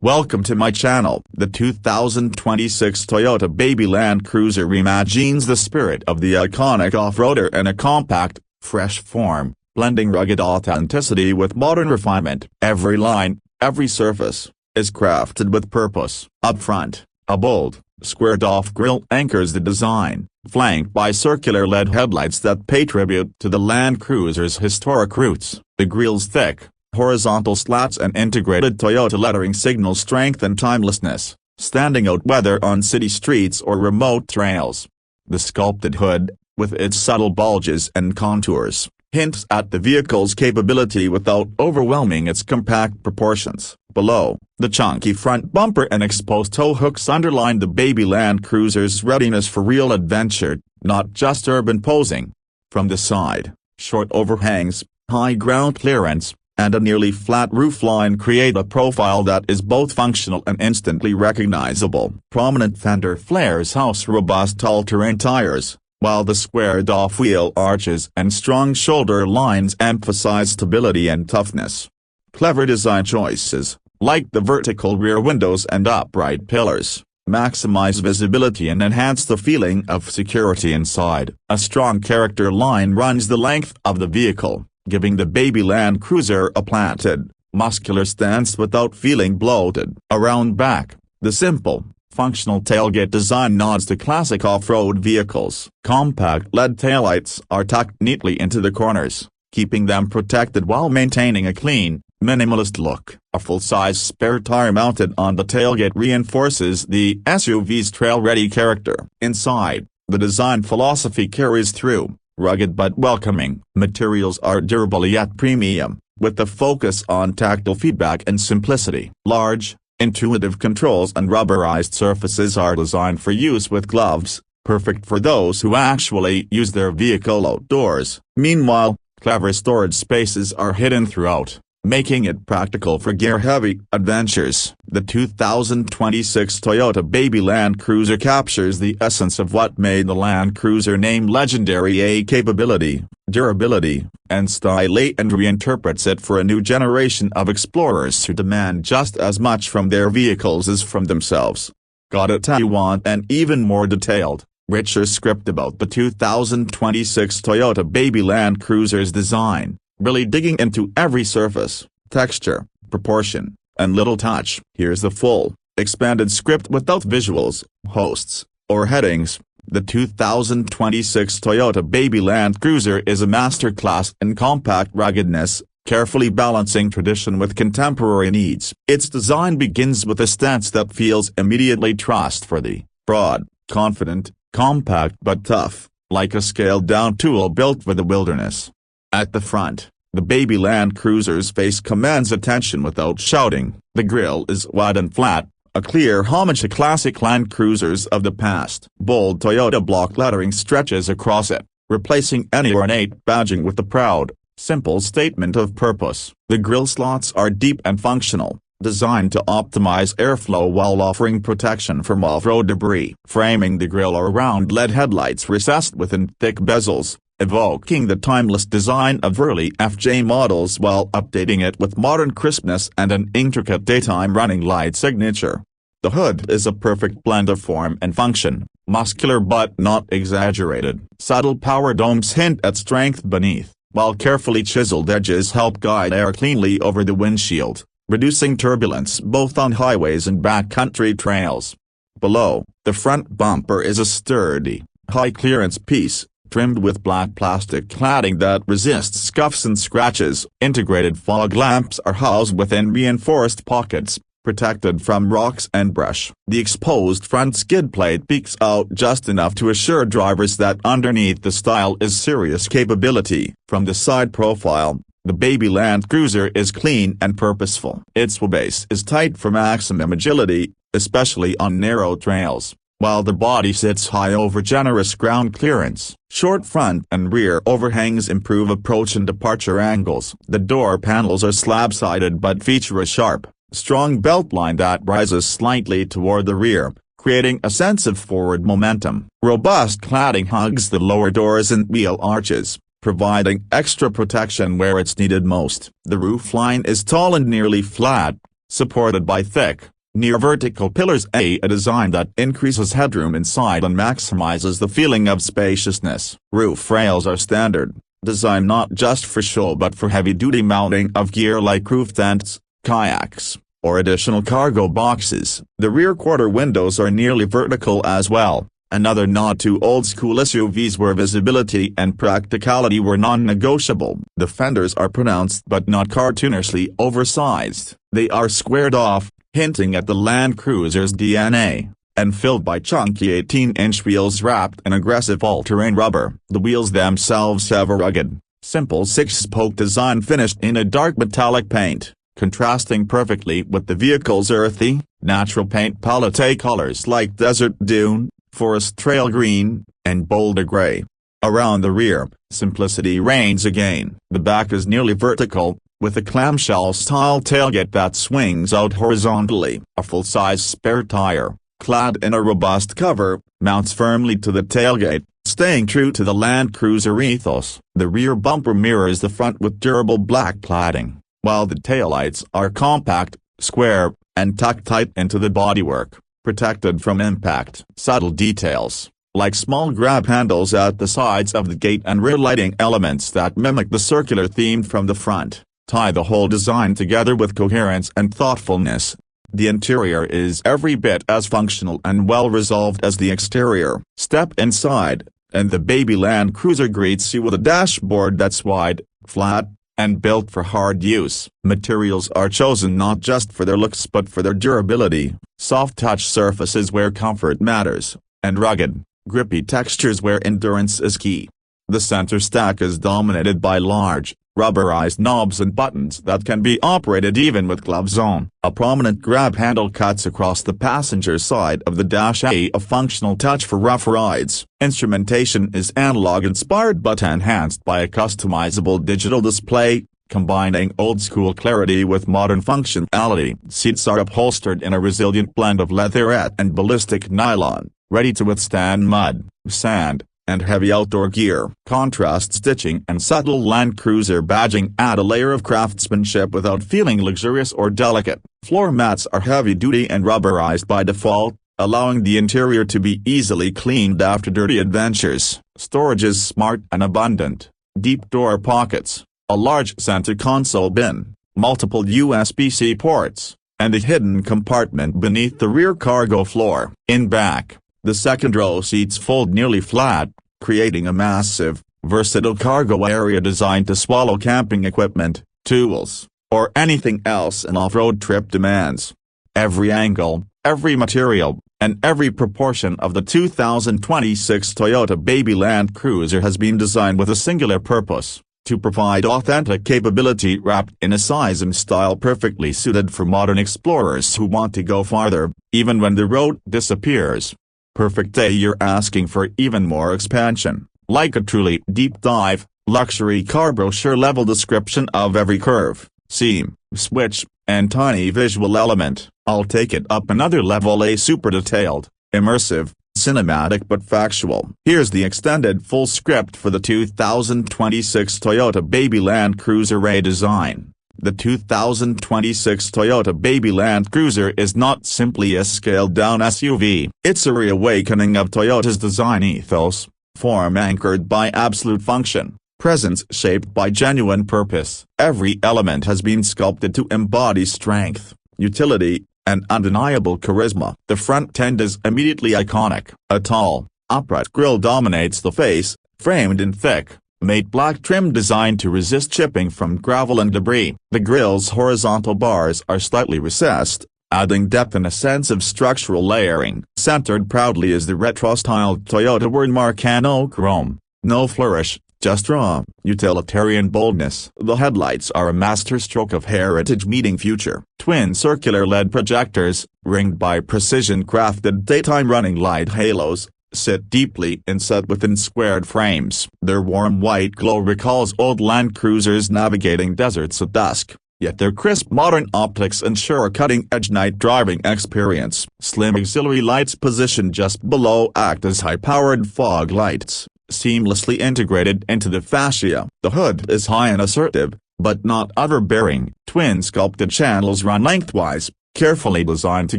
Welcome to my channel. The 2026 Toyota Baby Land Cruiser reimagines the spirit of the iconic off-roader in a compact, fresh form, blending rugged authenticity with modern refinement. Every line, every surface, is crafted with purpose. Up front, a bold, squared-off grille anchors the design, flanked by circular LED headlights that pay tribute to the Land Cruiser's historic roots. The grille's thick, horizontal slats and integrated Toyota lettering signal strength and timelessness, standing out whether on city streets or remote trails. The sculpted hood, with its subtle bulges and contours, hints at the vehicle's capability without overwhelming its compact proportions. Below, the chunky front bumper and exposed tow hooks underline the Baby Land Cruiser's readiness for real adventure, not just urban posing. From the side, short overhangs, high ground clearance, and a nearly flat roofline create a profile that is both functional and instantly recognizable. Prominent fender flares house robust all-terrain tires, while the squared-off wheel arches and strong shoulder lines emphasize stability and toughness. Clever design choices, like the vertical rear windows and upright pillars, maximize visibility and enhance the feeling of security inside. A strong character line runs the length of the vehicle, giving the Baby Land Cruiser a planted, muscular stance without feeling bloated. Around back, the simple, functional tailgate design nods to classic off-road vehicles. Compact LED taillights are tucked neatly into the corners, keeping them protected while maintaining a clean, minimalist look. A full-size spare tire mounted on the tailgate reinforces the SUV's trail-ready character. Inside, the design philosophy carries through. Rugged but welcoming. Materials are durable yet premium, with a focus on tactile feedback and simplicity. Large, intuitive controls and rubberized surfaces are designed for use with gloves, perfect for those who actually use their vehicle outdoors. Meanwhile, clever storage spaces are hidden throughout, making it practical for gear-heavy adventures. The 2026 Toyota Baby Land Cruiser captures the essence of what made the Land Cruiser name legendary: a capability, durability, and style, and reinterprets it for a new generation of explorers who demand just as much from their vehicles as from themselves. Got it? You want an even more detailed, richer script about the 2026 Toyota Baby Land Cruiser's design, really digging into every surface, texture, proportion, and little touch? Here's the full, expanded script without visuals, hosts, or headings. The 2026 Toyota Baby Land Cruiser is a masterclass in compact ruggedness, carefully balancing tradition with contemporary needs. Its design begins with a stance that feels immediately trustworthy, broad, confident, compact but tough, like a scaled-down tool built for the wilderness. At the front, the Baby Land Cruiser's face commands attention without shouting. The grille is wide and flat, a clear homage to classic Land Cruisers of the past. Bold Toyota block lettering stretches across it, replacing any ornate badging with a proud, simple statement of purpose. The grille slots are deep and functional, designed to optimize airflow while offering protection from off-road debris. Framing the grille are round LED headlights recessed within thick bezels, evoking the timeless design of early FJ models while updating it with modern crispness and an intricate daytime running light signature. The hood is a perfect blend of form and function, muscular but not exaggerated. Subtle power domes hint at strength beneath, while carefully chiseled edges help guide air cleanly over the windshield, reducing turbulence both on highways and backcountry trails. Below, the front bumper is a sturdy, high-clearance piece, trimmed with black plastic cladding that resists scuffs and scratches. Integrated fog lamps are housed within reinforced pockets, protected from rocks and brush. The exposed front skid plate peeks out just enough to assure drivers that underneath the style is serious capability. From the side profile, the Baby Land Cruiser is clean and purposeful. Its wheelbase is tight for maximum agility, especially on narrow trails, while the body sits high over generous ground clearance. Short front and rear overhangs improve approach and departure angles. The door panels are slab-sided but feature a sharp, strong beltline that rises slightly toward the rear, creating a sense of forward momentum. Robust cladding hugs the lower doors and wheel arches, providing extra protection where it's needed most. The roofline is tall and nearly flat, supported by thick, Near vertical pillars, a design that increases headroom inside and maximizes the feeling of spaciousness. Roof rails are standard, designed not just for show but for heavy-duty mounting of gear like roof tents, kayaks, or additional cargo boxes. The rear quarter windows are nearly vertical as well, another nod to old-school SUVs where visibility and practicality were non-negotiable. The fenders are pronounced but not cartoonishly oversized. They are squared off, hinting at the Land Cruiser's DNA, and filled by chunky 18-inch wheels wrapped in aggressive all-terrain rubber. The wheels themselves have a rugged, simple six-spoke design finished in a dark metallic paint, contrasting perfectly with the vehicle's earthy, natural paint palette colors like desert dune, forest trail green, and boulder gray. Around the rear, simplicity reigns again. The back is nearly vertical, with a clamshell-style tailgate that swings out horizontally. A full-size spare tire, clad in a robust cover, mounts firmly to the tailgate, staying true to the Land Cruiser ethos. The rear bumper mirrors the front with durable black cladding, while the taillights are compact, square, and tucked tight into the bodywork, protected from impact. Subtle details, like small grab handles at the sides of the gate and rear lighting elements that mimic the circular theme from the front, tie the whole design together with coherence and thoughtfulness. The interior is every bit as functional and well-resolved as the exterior. Step inside, and the baby Land Cruiser greets you with a dashboard that's wide, flat, and built for hard use. Materials are chosen not just for their looks but for their durability, soft touch surfaces where comfort matters, and rugged, grippy textures where endurance is key. The center stack is dominated by large, rubberized knobs and buttons that can be operated even with gloves on. A prominent grab handle cuts across the passenger side of the dash, a functional touch for rough rides. Instrumentation is analog-inspired but enhanced by a customizable digital display, combining old-school clarity with modern functionality. Seats are upholstered in a resilient blend of leatherette and ballistic nylon, ready to withstand mud, sand, and heavy outdoor gear. Contrast stitching and subtle Land Cruiser badging add a layer of craftsmanship without feeling luxurious or delicate. Floor mats are heavy-duty and rubberized by default, allowing the interior to be easily cleaned after dirty adventures. Storage is smart and abundant. Deep door pockets, a large center console bin, multiple USB-C ports, and a hidden compartment beneath the rear cargo floor. In back, the second row seats fold nearly flat, creating a massive, versatile cargo area designed to swallow camping equipment, tools, or anything else an off-road trip demands. Every angle, every material, and every proportion of the 2026 Toyota Baby Land Cruiser has been designed with a singular purpose: to provide authentic capability wrapped in a size and style perfectly suited for modern explorers who want to go farther, even when the road disappears. Perfect day you're asking for even more expansion, like a truly deep dive, luxury car brochure level description of every curve, seam, switch, and tiny visual element. I'll take it up another level: a super detailed, immersive, cinematic but factual. Here's the extended full script for the 2026 Toyota Baby Land Cruiser redesign. The 2026 Toyota Baby Land Cruiser is not simply a scaled-down SUV. It's a reawakening of Toyota's design ethos, form anchored by absolute function, presence shaped by genuine purpose. Every element has been sculpted to embody strength, utility, and undeniable charisma. The front end is immediately iconic. A tall, upright grille dominates the face, framed in thick, matte black trim designed to resist chipping from gravel and debris. The grille's horizontal bars are slightly recessed, adding depth and a sense of structural layering. Centered proudly is the retro-styled Toyota wordmark chrome. No flourish, just raw, utilitarian boldness. The headlights are a masterstroke of heritage meeting future. Twin circular LED projectors, ringed by precision-crafted daytime running light halos, sit deeply inset within squared frames. Their warm white glow recalls old Land Cruisers navigating deserts at dusk, yet their crisp modern optics ensure a cutting-edge night driving experience. Slim auxiliary lights positioned just below act as high-powered fog lights, seamlessly integrated into the fascia. The hood is high and assertive, but not overbearing. Twin sculpted channels run lengthwise, carefully designed to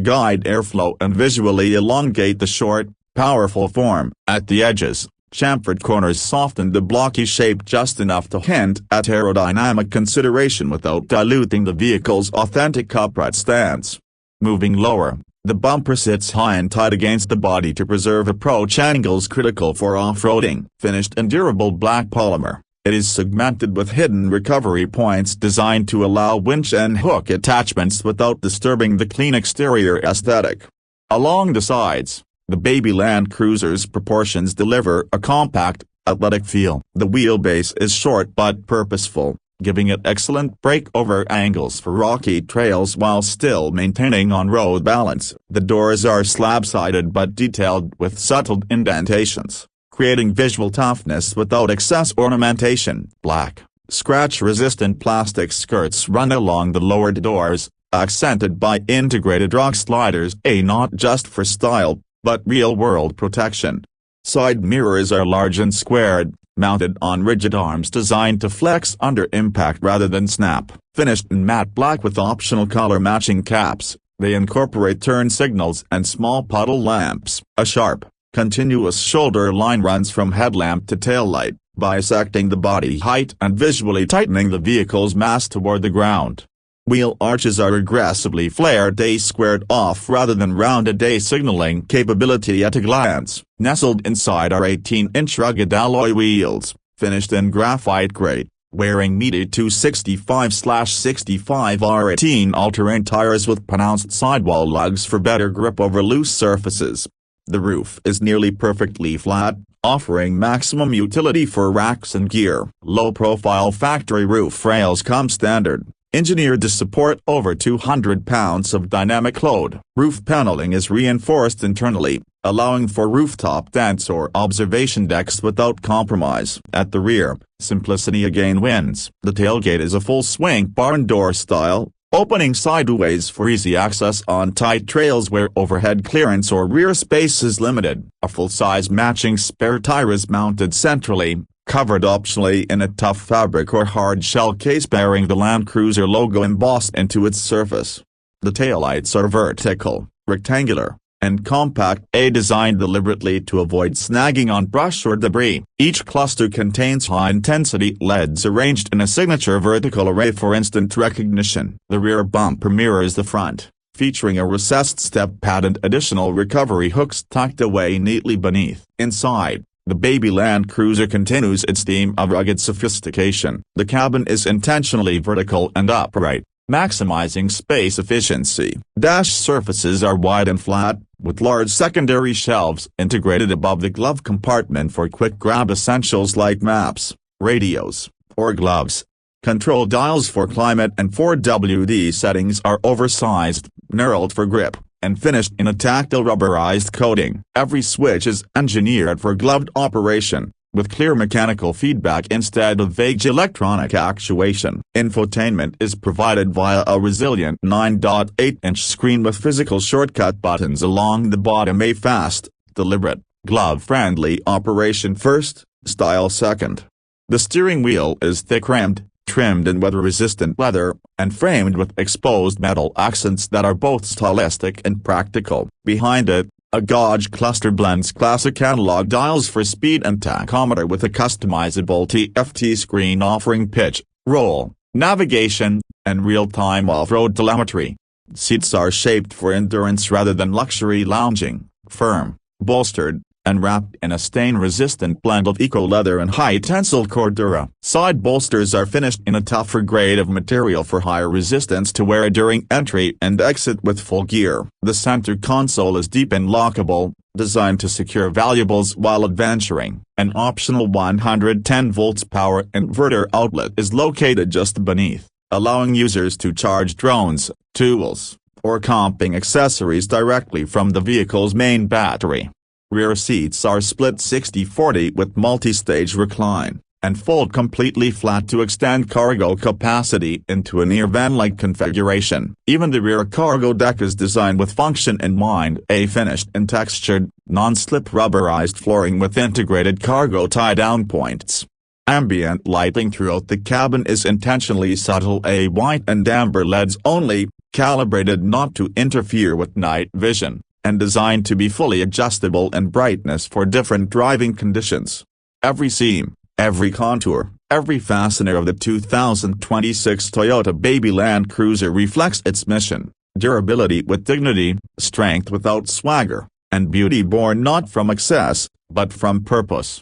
guide airflow and visually elongate the short, powerful form. At the edges, chamfered corners soften the blocky shape just enough to hint at aerodynamic consideration without diluting the vehicle's authentic upright stance. Moving lower, the bumper sits high and tight against the body to preserve approach angles critical for off-roading. Finished in durable black polymer, it is segmented with hidden recovery points designed to allow winch and hook attachments without disturbing the clean exterior aesthetic. Along the sides, the baby Land Cruiser's proportions deliver a compact, athletic feel. The wheelbase is short but purposeful, giving it excellent breakover angles for rocky trails while still maintaining on-road balance. The doors are slab-sided but detailed with subtle indentations, creating visual toughness without excess ornamentation. Black, scratch-resistant plastic skirts run along the lowered doors, accented by integrated rock sliders, not just for style, but real-world protection. Side mirrors are large and squared, mounted on rigid arms designed to flex under impact rather than snap. Finished in matte black with optional color-matching caps, they incorporate turn signals and small puddle lamps. A sharp, continuous shoulder line runs from headlamp to taillight, bisecting the body height and visually tightening the vehicle's mass toward the ground. Wheel arches are aggressively flared, squared off rather than rounded, signaling capability at a glance. Nestled inside are 18-inch rugged alloy wheels, finished in graphite grade, wearing meaty 265/65 R18 all-terrain tires with pronounced sidewall lugs for better grip over loose surfaces. The roof is nearly perfectly flat, offering maximum utility for racks and gear. Low-profile factory roof rails come standard, engineered to support over 200 pounds of dynamic load. Roof paneling is reinforced internally, allowing for rooftop tents or observation decks without compromise. At the rear, simplicity again wins. The tailgate is a full-swing barn door style, opening sideways for easy access on tight trails where overhead clearance or rear space is limited. A full-size matching spare tire is mounted centrally, covered optionally in a tough fabric or hard shell case bearing the Land Cruiser logo embossed into its surface. The taillights are vertical, rectangular, and compact, designed deliberately to avoid snagging on brush or debris. Each cluster contains high-intensity LEDs arranged in a signature vertical array for instant recognition. The rear bumper mirrors the front, featuring a recessed step pad and additional recovery hooks tucked away neatly beneath. Inside, the baby Land Cruiser continues its theme of rugged sophistication. The cabin is intentionally vertical and upright, maximizing space efficiency. Dash surfaces are wide and flat, with large secondary shelves integrated above the glove compartment for quick grab essentials like maps, radios, or gloves. Control dials for climate and 4WD settings are oversized, knurled for grip, and finished in a tactile rubberized coating. Every switch is engineered for gloved operation, with clear mechanical feedback instead of vague electronic actuation. Infotainment is provided via a resilient 9.8-inch screen with physical shortcut buttons along the bottom. A fast, deliberate, glove-friendly operation first, style second. The steering wheel is thick-rimmed, trimmed in weather-resistant leather, and framed with exposed metal accents that are both stylistic and practical. Behind it, a gauge cluster blends classic analog dials for speed and tachometer with a customizable TFT screen offering pitch, roll, navigation, and real-time off-road telemetry. Seats are shaped for endurance rather than luxury lounging, firm, bolstered, and wrapped in a stain-resistant blend of eco-leather and high-tensile Cordura. Side bolsters are finished in a tougher grade of material for higher resistance to wear during entry and exit with full gear. The center console is deep and lockable, designed to secure valuables while adventuring. An optional 110 volts power inverter outlet is located just beneath, allowing users to charge drones, tools, or camping accessories directly from the vehicle's main battery. Rear seats are split 60-40 with multi-stage recline, and fold completely flat to extend cargo capacity into a near van-like configuration. Even the rear cargo deck is designed with function in mind. Finished in textured, non-slip rubberized flooring with integrated cargo tie-down points. Ambient lighting throughout the cabin is intentionally subtle. White and amber LEDs only, calibrated not to interfere with night vision, and designed to be fully adjustable in brightness for different driving conditions. Every seam, every contour, every fastener of the 2026 Toyota Baby Land Cruiser reflects its mission: durability with dignity, strength without swagger, and beauty born not from excess, but from purpose.